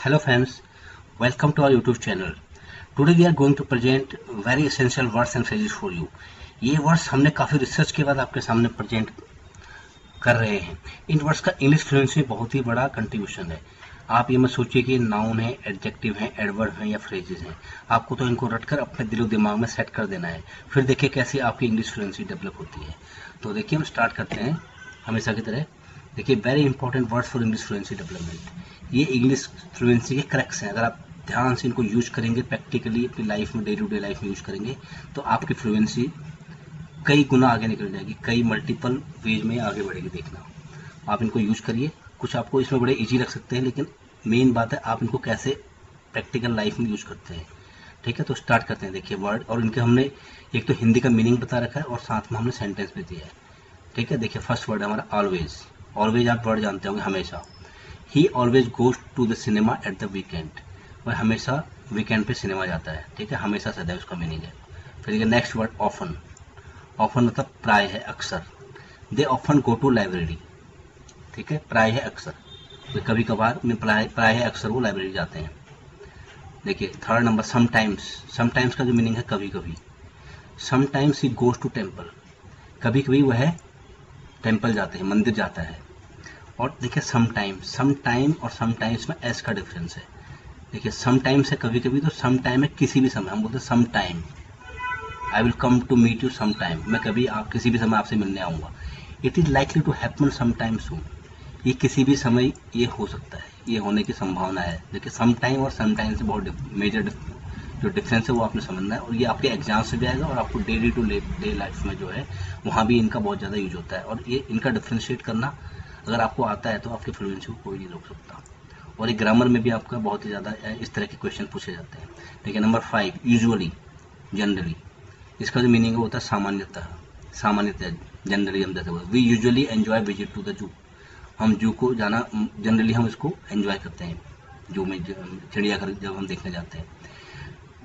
Hello friends, welcome to our YouTube channel. Today we are going to present very essential words and phrases for you. ये words हमने काफ़ी research के बाद आपके सामने present कर रहे हैं। इन वर्ड्स का इंग्लिश फ्लुएंसी में बहुत ही बड़ा कंट्रीब्यूशन है। आप ये मत सोचिए कि नाउन है, एडजेक्टिव है, एडवर्ब है या फ्रेजेस हैं। आपको तो इनको रटकर अपने दिलो दिमाग में सेट कर देना है, फिर देखिए कैसे आपकी इंग्लिश फ्लुएंसी डेवलप होती है। तो देखिए हम स्टार्ट करते हैं हमेशा की तरह। देखिए very important words for English fluency development. ये इंग्लिश फ्लुएंसी के क्रैक्स हैं। अगर आप ध्यान से इनको यूज करेंगे, प्रैक्टिकली अपनी लाइफ में, डे टू डे लाइफ में यूज करेंगे, तो आपकी फ्लुएंसी कई गुना आगे निकल जाएगी, कई मल्टीपल वेज में आगे बढ़ेगी। देखना, आप इनको यूज करिए। कुछ आपको इसमें बड़े इजी लग सकते हैं, लेकिन मेन बात है आप इनको कैसे प्रैक्टिकल लाइफ में यूज करते हैं। ठीक है, तो स्टार्ट करते हैं। देखिए वर्ड, और इनके हमने एक तो हिंदी का मीनिंग बता रखा है और साथ में हमने सेंटेंस भी दिया है। ठीक है, देखिए फर्स्ट वर्ड है हमारा ऑलवेज। ऑलवेज आप वर्ड जानते होंगे, हमेशा। He always goes to the cinema at the weekend. वह हमेशा वीकेंड पे सिनेमा जाता है। ठीक है, हमेशा सदैव उसका मीनिंग है। फिर देखिए नेक्स्ट वर्ड ऑफन। ऑफन मतलब प्राय है, अक्सर। They often go to library. ठीक है, प्राय है, अक्सर। तो कभी कभार में प्राय है, अक्सर वो लाइब्रेरी जाते हैं। देखिए थर्ड नंबर समटाइम्स। समटाइम्स का जो मीनिंग है कभी कभी। Sometimes he goes to temple. कभी कभी वह टेम्पल जाते हैं, मंदिर जाता है। और देखिए समटाइम, समटाइम और समटाइम्स में एस का डिफरेंस है। देखिए समटाइम्स है कभी कभी, तो समटाइम है किसी भी समय। हम बोलते हैं sometime, I will come to meet you sometime. मैं कभी आप किसी भी समय आपसे मिलने आऊँगा। It is likely to happen sometime soon. ये किसी भी समय ये हो सकता है, ये होने की संभावना है। देखिए समटाइम और समटाइम से बहुत मेजर जो डिफरेंस है वो आपने समझना है। और ये आपके एग्जाम से भी आएगा और आपको डेली टू डे लाइफ में जो है वहाँ भी इनका बहुत ज़्यादा यूज होता है। और ये इनका डिफ्रेंशिएट करना अगर आपको आता है तो आपकी फ्लुएंसी को कोई नहीं रोक सकता। और ये ग्रामर में भी आपका बहुत ही ज़्यादा इस तरह के क्वेश्चन पूछे जाते हैं। देखिए नंबर 5 यूजुअली, जनरली। इसका जो मीनिंग होता है सामान्यतः, सामान्यतः। जनरली हम जैसे बोलते, we usually enjoy visit to the zoo. हम जू को जाना जनरली हम इसको एंजॉय करते हैं, जू में चिड़ियाघर जब हम देखने जाते हैं।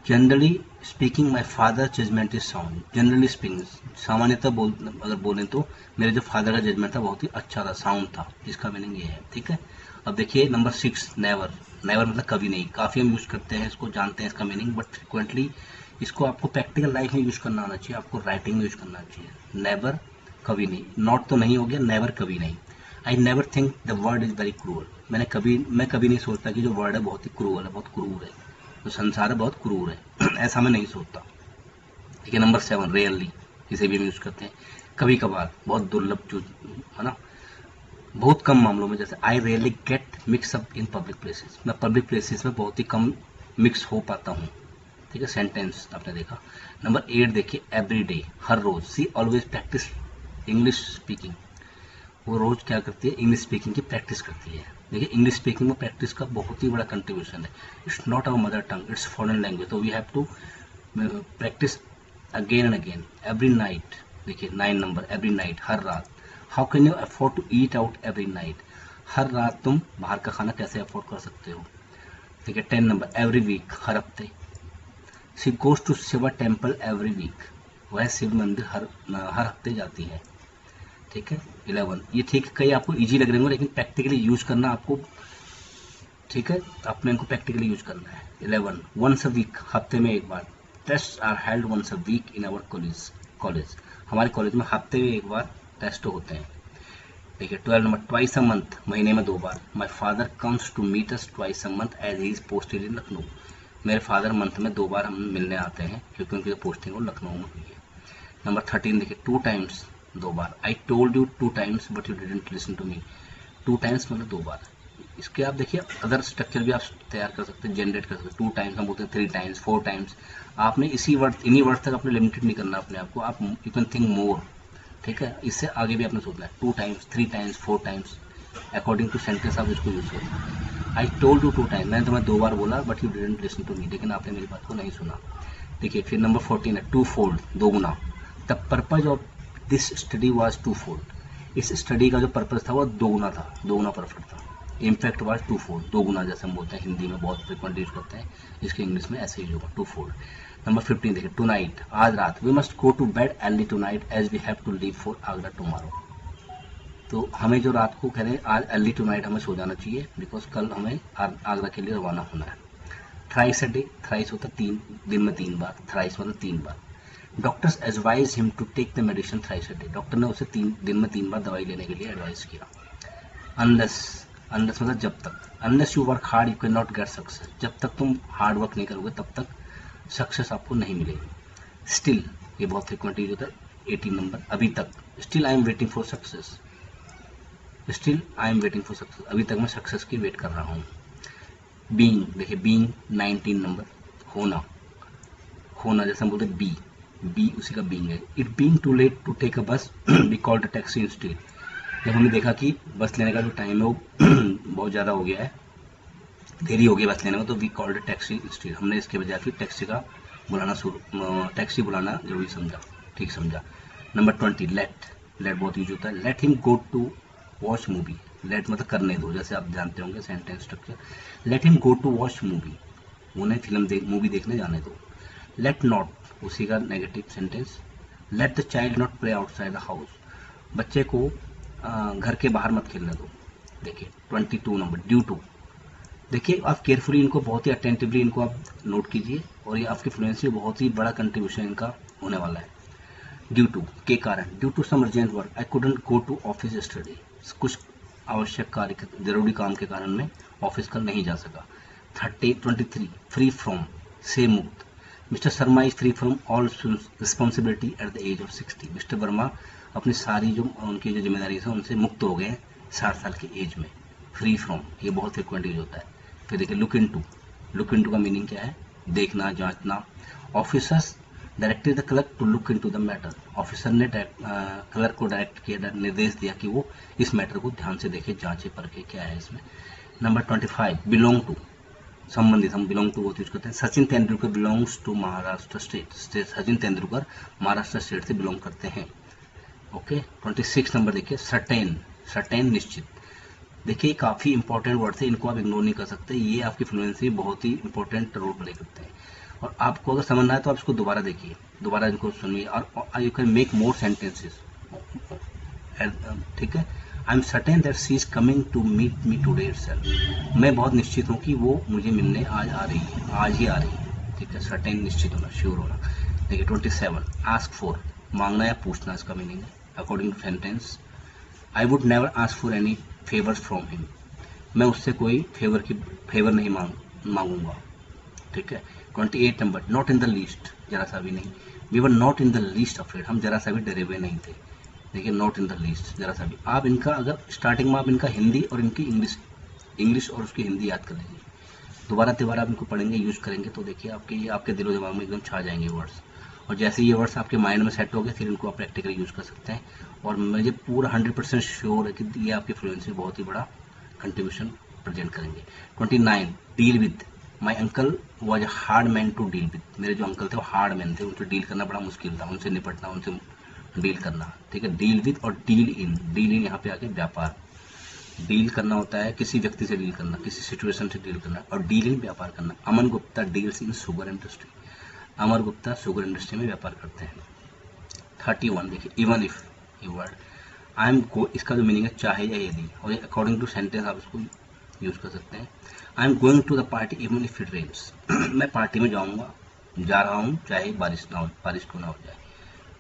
Generally speaking my father judgement is sound. Generally speaking, सामान्यतः अगर बोलें तो मेरे जो फादर का जजमेंट था बहुत ही अच्छा था, साउंड था। इसका मीनिंग ये है। ठीक है, अब देखिए नंबर 6 नेवर। नेवर मतलब कभी नहीं। काफ़ी हम यूज़ करते हैं इसको, जानते हैं इसका मीनिंग, बट फ्रिक्वेंटली इसको आपको प्रैक्टिकल लाइफ में यूज़ करना आना चाहिए, आपको राइटिंग में यूज़ करना चाहिए। नेवर, कभी नहीं। नॉट तो नहीं हो गया, नेवर कभी नहीं। I never think the word is very cruel. मैं कभी नहीं सोचता कि जो वर्ड है बहुत ही क्रूअल है, बहुत क्रूर है, तो संसार है बहुत क्रूर है। ऐसा मैं नहीं सोचता। ठीक है, नंबर 7 रेयरली। इसे भी हम यूज़ करते हैं कभी कभार, बहुत दुर्लभ, जो है ना, बहुत कम मामलों में। जैसे I really get mix up in public places. मैं पब्लिक प्लेसेस में बहुत ही कम मिक्स हो पाता हूँ। ठीक है, सेंटेंस आपने देखा। नंबर 8 देखिए एवरी डे, हर रोज। सी ऑलवेज प्रैक्टिस इंग्लिश स्पीकिंग। वो रोज क्या करती है, इंग्लिश स्पीकिंग की प्रैक्टिस करती है। देखिए इंग्लिश स्पीकिंग में प्रैक्टिस का बहुत ही बड़ा कंट्रीब्यूशन है। It's not our mother tongue, it's foreign language, तो we have to practise again and again. Every night, देखिए 9 नंबर, एवरी नाइट, हर रात। How can you afford to eat out every night. हर रात तुम बाहर का खाना कैसे अफोर्ड कर सकते हो। ठीक है, 10 नंबर एवरी वीक, हर हफ्ते। She goes to Shiva temple every week. वह शिव मंदिर हर हफ्ते जाती है। ठीक है, 11 ये ठीक है, कई आपको इजी लग रहे होंगे, लेकिन प्रैक्टिकली यूज करना आपको, ठीक है, आपने इनको प्रैक्टिकली यूज करना है। 11 वंस अ वीक, हफ्ते में एक बार। Test are held once a week in our college. हमारे कॉलेज में हफ्ते में एक बार टेस्ट होते हैं। ठीक है, 12 नंबर ट्वाइस अ मंथ, महीने में 2 बार। My father comes to meet us twice a month as he is posted in Lucknow. मेरे फादर मंथ में 2 बार हम मिलने आते हैं, क्योंकि उनकी पोस्टिंग वो लखनऊ में हुई है। नंबर 13 देखिए 2 टाइम्स, 2 बार। I told you 2 times but you didn't listen to me. 2 times मतलब 2 बार। इसके आप देखिए अदर स्ट्रक्चर भी आप तैयार कर सकते हैं, जनरेट कर सकते हैं। 2 टाइम्स हम बोलते हैं, 3 टाइम्स, 4 टाइम्स। आपने इन्हीं वर्ड तक आपने लिमिटेड नहीं करना अपने आप को, आप यू कैन थिंक मोर। ठीक है, इससे आगे भी आपने सोचना है। 2 times, 3 times, 4 times, according to sentence आप इसको यूज करें। आई टोल्ड यू 2 टाइम्स, मैंने तुम्हें 2 बार बोला, but you didn't listen to me, लेकिन आपने मेरी बात को नहीं सुना। देखिए फिर नंबर 14 है टू फोल्ड, 2 गुना। The purpose of this study was two fold. इस स्टडी का जो पर्पज था वो 2 गुना था, 2 गुना परफेक्ट था। इम्पैक्ट वॉज 2 फोल्ड, 2 गुना, जैसे हम बोलते हैं हिंदी में बहुत फ्रिक्वेंट यूज करते हैं, इसके इंग्लिश में ऐसे ही होगा 2 फोल्ड। नंबर 15 देखिए टू नाइट, आज रात। We must go to bed early tonight as we have to leave for Agra tomorrow. तो हमें जो रात को कह रहे हैं आज अर्ली टू नाइट हमें सो जाना चाहिए, बिकॉज कल हमें आगरा के लिए रवाना होना है। थ्राइस अ डे, थ्राइस होता 3 दिन में 3 बार, थ्राइस मतलब 3 बार। Doctors advise him to take the medicine thrice a day, doctor ने उसे 3 दिन में 3 बार दवाई लेने के लिए एडवाइस किया। अनलेस, अनलेस मतलब जब तक, unless you work hard you can not get success, जब तक तुम हार्ड वर्क नहीं करोगे तब तक सक्सेस आपको नहीं मिलेगी। स्टिल, ये बहुत फ्रिक्वेंट यूज होता है। 18 नंबर, अभी तक, still I am waiting for success, still I am waiting for success, अभी तक मैं सक्सेस की वेट कर रहा हूँ। बीइंग, देखिए बीइंग 19 नंबर, होना, होना जैसे हम बोलते हैं बी, बी उसी का बीइंग है। It being too late to take a bus we called a taxi instead, जब हमने देखा कि बस लेने का जो टाइम है वो बहुत ज़्यादा हो गया है, देरी हो गई बस लेने में, तो we called a taxi instead, हमने इसके बजाय फिर टैक्सी का बुलाना टैक्सी बुलाना जरूरी समझा, ठीक समझा। नंबर 20, लेट, लेट बहुत यूज होता है। Let him go to watch movie, let मतलब करने दो, जैसे आप जानते होंगे sentence structure. Let him go to watch movie, उन्हें मूवी देखने जाने दो। लेट नॉट, उसी का negative sentence. Let the child not play outside the house, बच्चे को घर के बाहर मत खेलने दो। देखिए 22 नंबर, ड्यू टू, देखिए आप केयरफुली इनको बहुत ही अटेंटिवली इनको आप नोट कीजिए, और ये आपकी फ्लुएंसी में बहुत ही बड़ा कंट्रीब्यूशन इनका होने वाला है। ड्यू टू के कारण, due to some urgent work I couldn't go to office study, कुछ आवश्यक कार्य, जरूरी काम के कारण मैं ऑफिस कल नहीं जा सका। 23, फ्री फ्रॉम, से मुक्त, mister Sharma is free from all responsibility at the age of 60, mister Verma अपनी सारी जो उनकी जो जिम्मेदारी है उनसे मुक्त हो गए 60 साल की एज में। फ्री फ्रॉम, ये बहुत फ्रिक्वेंट यूज होता है। फिर देखिए लुक इनटू, लुक इनटू का मीनिंग क्या है, देखना, जांचना। Officers directed the clerk to look into the matter, officer ने क्लर्क को डायरेक्ट किया, निर्देश दिया कि वो इस मैटर को ध्यान से देखे, जांचे, परखे क्या है इसमें। नंबर 25, बिलोंग टू, संबंधित, हम बिलोंग टू बहुत यूज करते हैं। Sachin Tendulkar belongs to Maharashtra state, Sachin Tendulkar Maharashtra state से बिलोंग करते हैं। ओके 26 नंबर देखिए, सर्टेन, सर्टेन निश्चित, देखिए काफ़ी इंपॉर्टेंट वर्ड थे, इनको आप इग्नोर नहीं कर सकते, ये आपकी फ्लुएंसी बहुत ही इंपॉर्टेंट रोल प्ले करते हैं। और आपको अगर समझना है तो आप इसको दोबारा देखिए, दोबारा इनको सुनिए, और you can make more sentences, ठीक है। I am certain that she is coming to meet me today itself, मैं बहुत निश्चित हूँ कि वो मुझे मिलने आज आ रही है, आज ही आ रही है, ठीक है। सर्टेन निश्चित होना, श्योर होना। देखिए 27, आस्क फॉर, मांगना या पूछना, इसका मीनिंग है। According to sentence, I would never ask for any favours from him, मैं उससे कोई फेवर नहीं मांगूंगा, ठीक है। 28 number, not in the least, जरा सा भी नहीं, we were not in the least afraid, हम जरा सा भी डरे हुए नहीं थे। देखिए नॉट इन द लीस्ट, जरा सा भी, आप इनका अगर स्टार्टिंग में आप इनका हिंदी और इनकी इंग्लिश और उसकी हिंदी याद कर लीजिए, दोबारा आप इनको पढ़ेंगे, यूज करेंगे तो देखिए आपके दिलो दिमाग में एकदम छा जाएंगे वर्ड्स, और जैसे ये वर्ड्स आपके माइंड में सेट हो गए फिर इनको आप प्रैक्टिकली यूज कर सकते हैं। और मुझे पूरा 100% श्योर है कि ये आपकी फ्लुएंसी बहुत ही बड़ा कंट्रीब्यूशन प्रेजेंट करेंगे। 29, deal with, my uncle was a hard man to deal with, मेरे जो अंकल थे वो हार्ड मैन थे, उनसे डील करना बड़ा मुश्किल था, उनसे निपटना, उनसे डील करना, ठीक है। डील विद और डील इन, डील इन यहाँ पे आके व्यापार, डील करना होता है किसी व्यक्ति से डील करना, किसी सिचुएशन से डील करना, और डील इन व्यापार करना। Aman Gupta deals in sugar industry, Amar Gupta sugar industry में व्यापार करते हैं। 31 देखिए, इवन इफ, ये वर्ड आई एम गो, इसका जो मीनिंग है चाहे या यदि, और अकॉर्डिंग टू सेंटेंस आप इसको यूज कर सकते हैं। I am going to the party even if it rains, मैं पार्टी में जाऊंगा, जा रहा हूँ चाहे बारिश ना हो, बारिश क्यों ना हो जाए।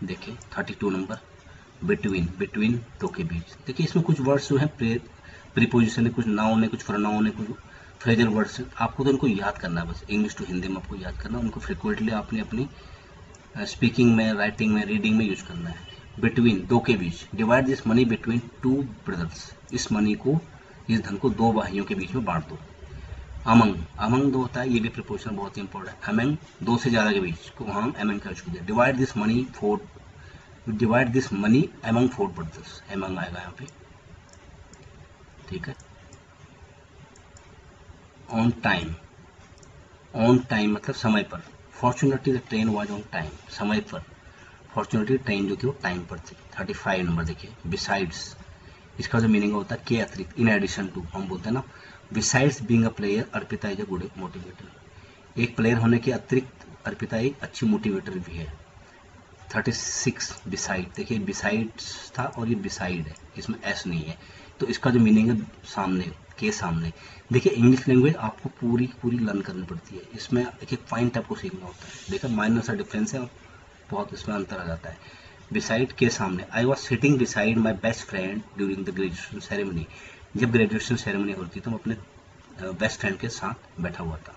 देखिए 32 नंबर, बिटवीन, बिटवीन दो के बीच, देखिए इसमें कुछ वर्ड्स जो है प्रीपोजिशन है, कुछ नाउन है, कुछ प्रोनाउन है, कुछ फ्रेजल वर्ड्स है, आपको तो इनको याद करना है, बस इंग्लिश टू हिंदी में आपको याद करना है, उनको फ्रिक्वेंटली आपने अपनी स्पीकिंग में, राइटिंग में, रीडिंग में यूज करना है। बिटवीन दो के बीच, divide this money between two brothers, इस मनी को, इस धन को दो भाइयों के बीच में बांट दो। अमंग, अमंग दो होता है, ये भी प्रिपोजिशन बहुत ही इंपॉर्टेंट है। अमंग दो से ज्यादा के बीच को हम अमंग का यूज करते हैं। Divide this money four, divide this money among four brothers, among आएगा यहाँ पे, ठीक है। ऑन टाइम, ऑन टाइम मतलब समय पर। Fortunately the train was on time, समय पर, फॉर्चुनेटली ट्रेन जो थी वो टाइम पर थी। 35 नंबर देखिए, बिसाइड्स, इसका जो मीनिंग होता है के अतिरिक्त, इन एडिशन टू, हम बोलते हैं ना, besides being a player Arpita is a good motivator, एक प्लेयर होने के अतिरिक्त अर्पिता एक अच्छी मोटिवेटर भी है। 36 बिसाइड, देखिए बिसाइड्स था और ये बिसाइड है, इसमें एस नहीं है, तो इसका जो मीनिंग है सामने, के सामने। देखिए इंग्लिश लैंग्वेज आपको पूरी पूरी लर्न करनी पड़ती है, इसमें एक एक पॉइंट आपको सीखना होता है। देखिए माइनर सा डिफरेंस है और बहुत इसमें अंतर आ जाता है। बिसाइड के सामने, I was sitting beside my best friend during the graduation ceremony, जब ग्रेजुएशन सेरेमनी होती तो मैं अपने बेस्ट फ्रेंड के साथ बैठा हुआ था।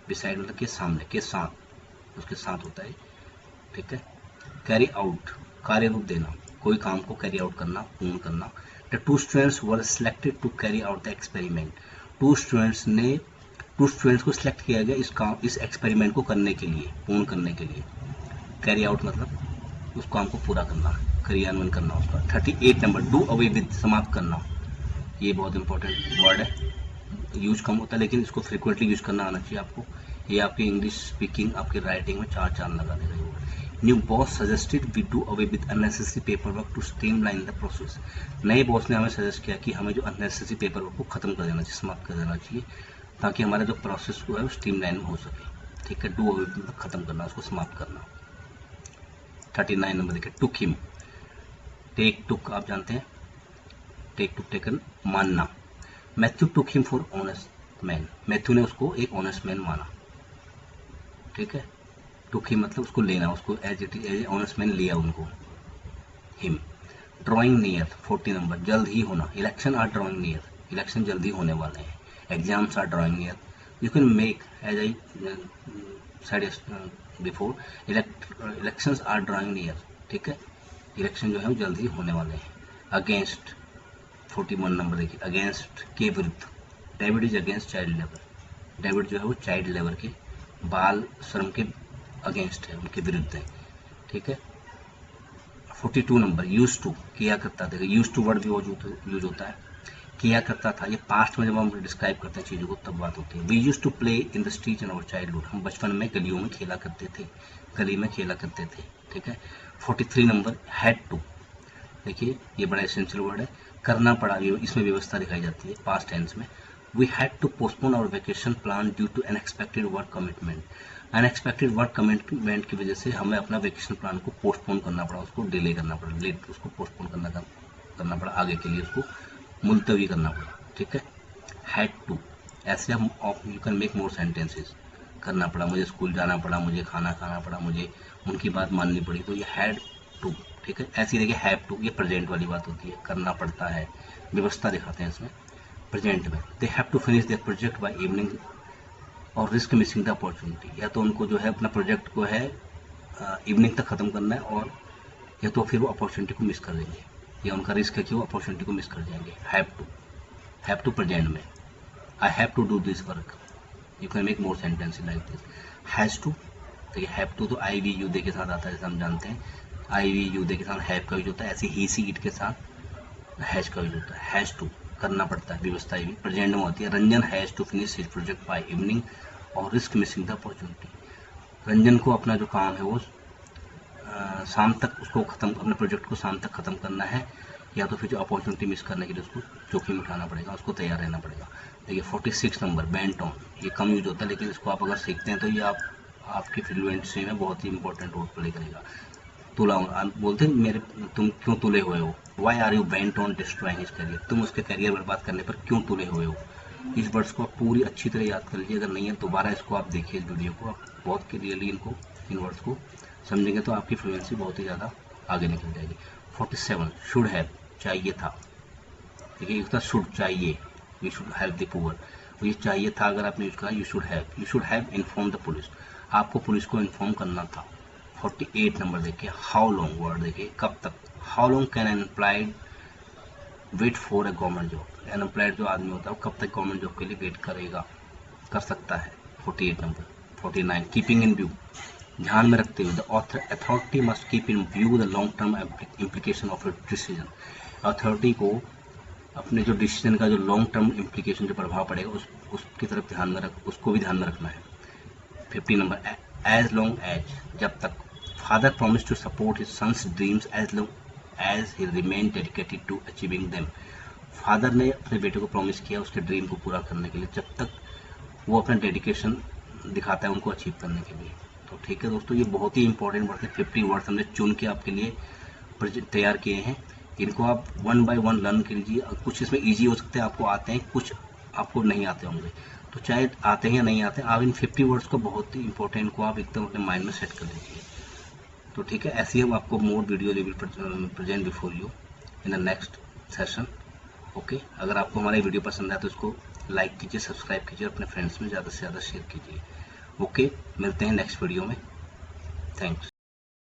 बिसाइड मतलब के सामने, के साथ, उसके साथ होता है, ठीक है। कैरी आउट, कार्य रूप देना, कोई काम को कैरी आउट करना, पूर्ण करना। The two students were selected to carry out the experiment, two students को सिलेक्ट किया गया इस एक्सपेरिमेंट को करने के लिए, पूर्ण करने के लिए। कैरी आउट मतलब उस काम को पूरा करना, क्रियान्वयन करना उसका। 38 नंबर, डू अवे विद, समाप्त करना, ये बहुत इंपॉर्टेंट वर्ड है, यूज कम होता है लेकिन इसको फ्रिक्वेंटली यूज करना आना चाहिए आपको। ये आपकी इंग्लिश स्पीकिंग, आपकी राइटिंग में चार चांद लगा देगा ये word. New boss suggested we do away with unnecessary paper work to streamline the process, नए बॉस ने हमें सजेस्ट किया कि हमें जो अननेसेसरी पेपर वर्क को खत्म कर देना चाहिए, समाप्त कर देना चाहिए, ताकि हमारा जो प्रोसेस है वो स्ट्रीमलाइन में हो सके, ठीक है। डू अवे मतलब खत्म करना, उसको समाप्त करना। 39 नंबर देखिए, टुक हिम, टेक टुक आप जानते हैं, टेक टुक टेकन, मानना। Matthew took him for honest man, Matthew ने उसको एक ऑनेस्ट मैन माना, ठीक है। टुक हिम मतलब उसको लेना, उसको as it as honest man लिया उनको, हिम। ड्राइंग नियर, 40 नंबर, जल्द ही होना, election are drawing near, election जल्द ही होने वाले हैं। Exams are drawing near, you can make as I said before, elections are drawing near, ठीक है, इलेक्शन जो है वो जल्द ही होने वाले हैं। अगेंस्ट, 41 नंबर देखिए, अगेंस्ट के विरुद्ध, David is against child labour, David जो है वो चाइल्ड लेबर के, बाल श्रम के अगेंस्ट है, उनके विरुद्ध है, ठीक है। 42 नंबर, यूज टू, किया करता था, यूज टू वर्ड भी यूज होता है, किया करता था, ये पास्ट में जब हम डिस्क्राइब करते हैं चीज़ों को तब बात होती है। We use to play in the street in our childhood, हम बचपन में गलियों में खेला करते थे, गली में खेला करते थे, ठीक है। 43 नंबर, हैड टू, देखिए ये बड़ा एसेंशियल वर्ड है, करना पड़ा, इसमें व्यवस्था दिखाई जाती है पास्ट टेंस में। We had to postpone our vacation plan due to unexpected work commitment, unexpected work commitment की वजह से हमें अपना वेकेशन प्लान को पोस्टपोन करना पड़ा, उसको डिले करना पड़ा, लेट उसको पोस्टपोन करना पड़ा, आगे के लिए उसको मुलतवी करना पड़ा, ठीक है। हैड टू, ऐसे हम you can make more sentences, करना पड़ा, मुझे स्कूल जाना पड़ा, मुझे खाना खाना पड़ा, मुझे उनकी बात माननी पड़ी, तो ये हैड टू, ठीक है। ऐसी देखिए हैव टू, ये प्रेजेंट वाली बात होती है, करना पड़ता है, व्यवस्था दिखाते हैं इसमें प्रेजेंट में। They have to finish their project by evening और रिस्क मिसिंग द अपॉर्चुनिटी, या तो उनको जो है अपना प्रोजेक्ट को है इवनिंग तक ख़त्म करना है, और या तो फिर वो अपॉर्चुनिटी को मिस कर देंगे, या उनका रिस्क है कि वो अपॉर्चुनिटी को मिस कर जाएंगे। हैव टू प्रेजेंट में, I have to do this work, you can make more sentence like this. Has to, देखिए हैव टू तो आई वी यू दे के साथ आता है, जैसे हम जानते हैं आई वी यू दे के साथ हैव का यूज होता है, ऐसे ही सी इट के साथ हैज का यूज होता है। हैज़ टू, करना पड़ता है, व्यवस्था भी प्रेजेंट में होती है। Ranjan has to finish his project by evening और risk missing the opportunity, Ranjan को अपना जो काम है वो शाम तक उसको खत्म, अपने प्रोजेक्ट को शाम तक खत्म करना है, या तो फिर जो अपॉर्चुनिटी मिस करने के लिए उसको जोखिम उठाना पड़ेगा, उसको तैयार रहना पड़ेगा। देखिए 46 नंबर, बेंट ऑन, ये कम यूज होता है लेकिन इसको आप अगर सीखते हैं तो ये आपकी फ्लुएंसी में बहुत ही इंपॉर्टेंट रोल प्ले करेगा। तुला, आप बोलते हैं मेरे, तुम क्यों तुले हुए हो, why are you bent on destroying his career, तुम उसके करियर बर्बाद करने पर क्यों तुले हुए हो। इस वर्ड्स को आप पूरी अच्छी तरह याद कर लीजिए, अगर नहीं है दोबारा इसको आप देखिए, इस वीडियो को आप बहुत क्लियरली इनको, इन वर्ड्स को समझेंगे तो आपकी फ्लुएंसी बहुत ही ज़्यादा आगे निकल जाएगी। 47, शुड हैव, चाहिए था, देखिए एक था शुड, चाहिए, you should help the poor, ये चाहिए था अगर आपने यूज करा, you should have inform the police, आपको पुलिस को इन्फॉर्म करना था। 48 नंबर देखिए, हाउ लॉन्ग, वर्ड देखिए कब तक, how long can unemployed wait for a government job, unemployed जो आदमी होता है वो कब तक गवर्नमेंट जॉब के लिए वेट करेगा, कर सकता है। 48 नंबर। 49, कीपिंग इन व्यू, ध्यान में रखते हुए, the authority must keep in view the long term implication of a decision, authority को अपने जो डिसीजन का जो लॉन्ग टर्म इम्प्लीकेशन जो प्रभाव पड़ेगा उसकी तरफ ध्यान में उसको भी ध्यान में रखना है। 50 नंबर, एज लॉन्ग एज, जब तक, father promise to support his sons dreams as long as he remain dedicated to achieving them, father ने अपने बेटे को प्रॉमिस किया उसके ड्रीम को पूरा करने के लिए, जब तक वो अपना डेडिकेशन दिखाता है उनको अचीव करने के लिए, तो ठीक है दोस्तों, ये बहुत ही इंपॉर्टेंट वर्ड्स है। 50 वर्ड्स हमने चुन के आपके लिए तैयार किए हैं। इनको आप 1 बाय 1 लर्न कीजिए। कुछ इसमें ईजी हो सकते हैं, आपको आते हैं, कुछ आपको नहीं आते होंगे। तो चाहे आते हैं या नहीं आते, आप इन 50 वर्ड्स को बहुत ही इंपॉर्टेंट को आप एकदम अपने माइंड में सेट कर लीजिए। तो ठीक है, ऐसे ही हम आपको more video will present before you in the next session. Okay, अगर आपको हमारी वीडियो पसंद आए तो इसको लाइक कीजिए, सब्सक्राइब कीजिए, अपने फ्रेंड्स में ज़्यादा से ज़्यादा शेयर कीजिए। ओके, मिलते हैं नेक्स्ट वीडियो में। थैंक्स।